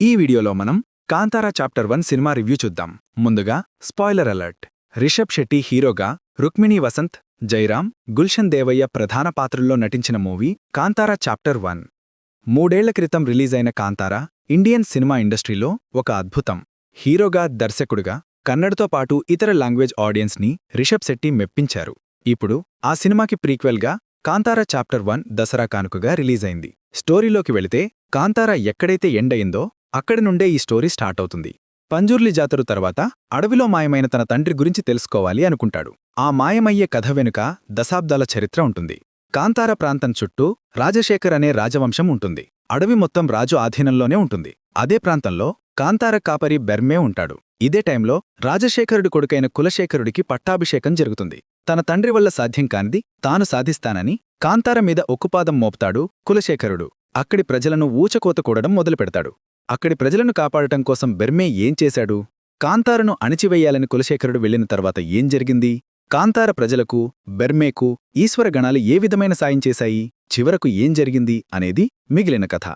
ఈ వీడియోలో మనం కాంతారా చాప్టర్ 1 సినిమా రివ్యూ చూద్దాం. ముందుగా స్పాయిలర్ అలర్ట్. రిషబ్ శెట్టి హీరోగా, రుక్మిణీ వసంత్, జైరామ్, గుల్షన్ దేవయ్య ప్రధాన పాత్రల్లో నటించిన మూవీ కాంతారా చాప్టర్ 1. 3 ఏళ్ల క్రితం రిలీజైన కాంతారా ఇండియన్ సినిమా ఇండస్ట్రీలో ఒక అద్భుతం. హీరోగా, దర్శకుడుగా కన్నడతో పాటు ఇతర లాంగ్వేజ్ ఆడియన్స్ని రిషబ్ శెట్టి మెప్పించారు. ఇప్పుడు ఆ సినిమాకి ప్రీక్వెల్గా కాంతారా చాప్టర్ 1 దసరా కానుకగా రిలీజైంది. స్టోరీలోకి వెళితే కాంతారా ఎక్కడైతే ఎండ్ అయిందో అక్కడి నుండే ఈ స్టోరీ స్టార్ట్ అవుతుంది. పంజుర్లి జాతర తర్వాత అడవిలో మాయమైన తన తండ్రి గురించి తెలుసుకోవాలి అనుకుంటాడు. ఆ మాయమయ్యే కథ వెనుక దశాబ్దాల చరిత్ర ఉంటుంది. కాంతార ప్రాంతం చుట్టూ రాజశేఖర్ అనే రాజవంశం ఉంటుంది. అడవి మొత్తం రాజు ఆధీనంలోనే ఉంటుంది. అదే ప్రాంతంలో కాంతార కాపరి బెర్మే ఉంటాడు. ఇదే టైంలో రాజశేఖరుడి కొడుకైన కులశేఖరుడికి పట్టాభిషేకం జరుగుతుంది. తన తండ్రి వల్ల సాధ్యం కానిది తాను సాధిస్తానని కాంతార మీద ఒక్కుపాదం మోపుతాడు కులశేఖరుడు. అక్కడి ప్రజలను ఊచకోత కూడడం మొదలుపెడతాడు. అక్కడి ప్రజలను కాపాడటం కోసం బెర్మే ఏం చేశాడు? కాంతారను అణిచివేయాలని కులశేఖరుడు వెళ్లిన తర్వాత ఏం జరిగింది? కాంతార ప్రజలకు, బెర్మేకు ఈశ్వరగణాలు ఏ విధమైన సాయం చేశాయి? చివరకు ఏం జరిగింది అనేది మిగిలిన కథ.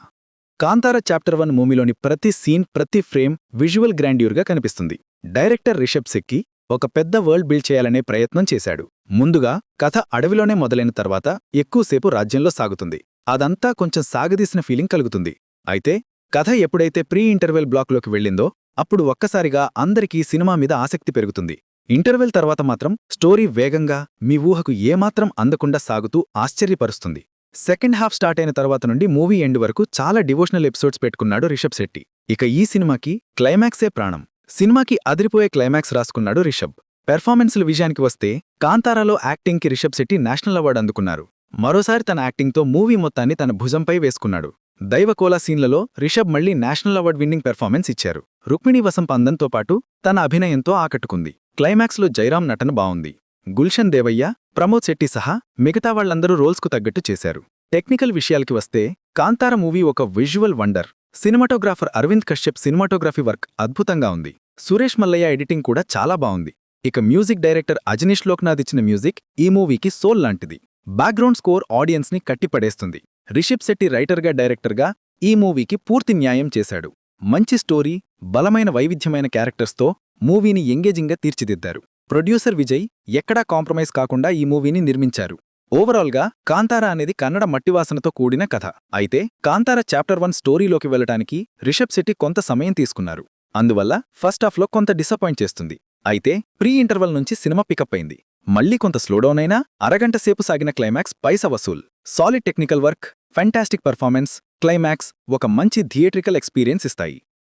కాంతార చాప్టర్ 1 మూవీలోని ప్రతి సీన్, ప్రతి ఫ్రేమ్ విజువల్ గ్రాండ్యూర్గా కనిపిస్తుంది. డైరెక్టర్ రిషబ్ శెట్టి ఒక పెద్ద వరల్డ్ బిల్డ్ చేయాలనే ప్రయత్నం చేశాడు. ముందుగా కథ అడవిలోనే మొదలైన తర్వాత ఎక్కువసేపు రాజ్యంలో సాగుతుంది. అదంతా కొంచెం సాగదీసిన ఫీలింగ్ కలుగుతుంది. అయితే కథ ఎప్పుడైతే ప్రీ ఇంటర్వెల్ బ్లాక్లోకి వెళ్ళిందో అప్పుడు ఒక్కసారిగా అందరికీ సినిమా మీద ఆసక్తి పెరుగుతుంది. ఇంటర్వెల్ తర్వాత మాత్రం స్టోరీ వేగంగా, మీ ఊహకు ఏమాత్రం అందకుండా సాగుతూ ఆశ్చర్యపరుస్తుంది. సెకండ్ హాఫ్ స్టార్ట్ అయిన తర్వాత నుండి మూవీ ఎండ్ వరకు చాలా డివోషనల్ ఎపిసోడ్స్ పెట్టుకున్నాడు రిషబ్ శెట్టి. ఇక ఈ సినిమాకి క్లైమాక్సే ప్రాణం. సినిమాకి అదిరిపోయే క్లైమాక్స్ రాసుకున్నాడు రిషబ్. పెర్ఫార్మెన్స్ల విషయానికి వస్తే కాంతారాలో యాక్టింగ్కి రిషబ్ శెట్టి నేషనల్ అవార్డు అందుకున్నారు. మరోసారి తన యాక్టింగ్తో మూవీ మొత్తాన్ని తన భుజంపై వేసుకున్నాడు. దైవకోలా సీన్లలో రిషబ్ మళ్లీ నేషనల్ అవార్డ్ విన్నింగ్ పెర్ఫార్మెన్స్ ఇచ్చారు. రుక్మిణీ వసంత్ అందంతో పాటు తన అభినయంతో ఆకట్టుకుంది. క్లైమాక్స్లో జైరామ్ నటన బావుంది. గుల్షన్ దేవయ్య, ప్రమోద్ శెట్టి సహా మిగతా వాళ్లందరూ రోల్స్కు తగ్గట్టు చేశారు. టెక్నికల్ విషయాలకి వస్తే కాంతార మూవీ ఒక visual wonder. Cinematographer Arvind Kashyap cinematography work అద్భుతంగా ఉంది. సురేష్ మల్లయ్య ఎడిటింగ్ కూడా చాలా బావుంది. ఇక మ్యూజిక్ డైరెక్టర్ అజనీష్ లోక్నాథ్ ఇచ్చిన మ్యూజిక్ ఈ మూవీకి సోల్ లాంటిది. బ్యాక్గ్రౌండ్ స్కోర్ ఆడియన్స్ని కట్టిపడేస్తుంది. రిషబ్ శెట్టి రైటర్గా, డైరెక్టర్గా ఈ మూవీకి పూర్తి న్యాయం చేశాడు. మంచి స్టోరీ, బలమైన వైవిధ్యమైన క్యారెక్టర్స్తో మూవీని ఎంగేజింగ్గా తీర్చిదిద్దారు. ప్రొడ్యూసర్ విజయ్ ఎక్కడా కాంప్రమైజ్ కాకుండా ఈ మూవీని నిర్మించారు. ఓవరాల్గా కాంతారా అనేది కన్నడ మట్టివాసనతో కూడిన కథ. అయితే కాంతారా చాప్టర్ 1 స్టోరీలోకి వెళ్లటానికి రిషబ్ శెట్టి కొంత సమయం తీసుకున్నారు. అందువల్ల ఫస్ట్ హాఫ్లో కొంత డిసప్పాయింట్ చేస్తుంది. అయితే ప్రీ ఇంటర్వెల్ నుంచి సినిమా పికప్ అయింది. మళ్లీ కొంత స్లోడౌన్ అయినా అరగంట సేపు సాగిన క్లైమాక్స్ పైసా వసూల్. Solid technical work, fantastic performance, climax ఒక మంచి థియేట్రికల్ ఎక్స్పీరియన్స్ ఇస్తాయి.